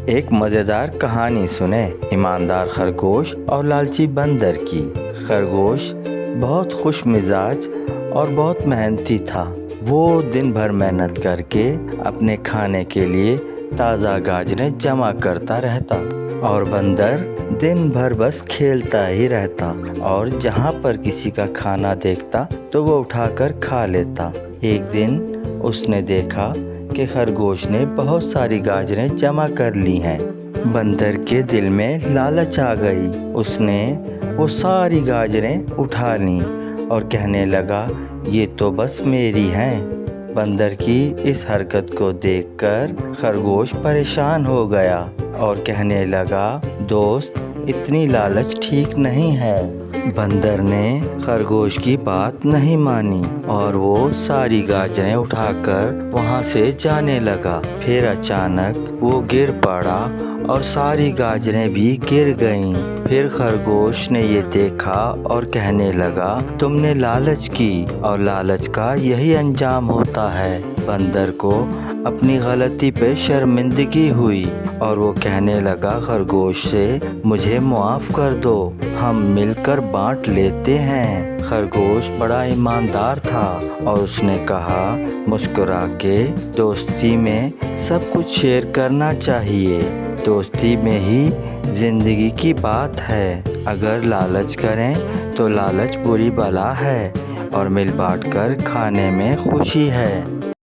ایک مزیدار کہانی سنیں، ایماندار خرگوش اور لالچی بندر کی۔ خرگوش بہت خوش مزاج اور بہت محنتی تھا۔ وہ دن بھر محنت کر کے اپنے کھانے کے لیے تازہ گاجریں جمع کرتا رہتا، اور بندر دن بھر بس کھیلتا ہی رہتا اور جہاں پر کسی کا کھانا دیکھتا تو وہ اٹھا کر کھا لیتا۔ ایک دن اس نے دیکھا کہ خرگوش نے بہت ساری گاجریں جمع کر لی ہیں۔ بندر کے دل میں لالچ آ گئی۔ اس نے وہ ساری گاجریں اٹھا لیں اور کہنے لگا، یہ تو بس میری ہیں۔ بندر کی اس حرکت کو دیکھ کر خرگوش پریشان ہو گیا اور کہنے لگا، دوست، اتنی لالچ ٹھیک نہیں ہے۔ بندر نے خرگوش کی بات نہیں مانی اور وہ ساری گاجریں اٹھا کر وہاں سے جانے لگا۔ پھر اچانک وہ گر پڑا اور ساری گاجریں بھی گر گئیں۔ پھر خرگوش نے یہ دیکھا اور کہنے لگا، تم نے لالچ کی اور لالچ کا یہی انجام ہوتا ہے۔ بندر کو اپنی غلطی پہ شرمندگی ہوئی اور وہ کہنے لگا خرگوش سے، مجھے معاف کر دو، ہم مل کر بانٹ لیتے ہیں۔ خرگوش بڑا ایماندار تھا اور اس نے کہا، مسکرا کے دوستی میں سب کچھ شیئر کرنا چاہیے۔ دوستی میں ہی زندگی کی بات ہے۔ اگر لالچ کریں تو لالچ بری بلا ہے اور مل بانٹ کر کھانے میں خوشی ہے۔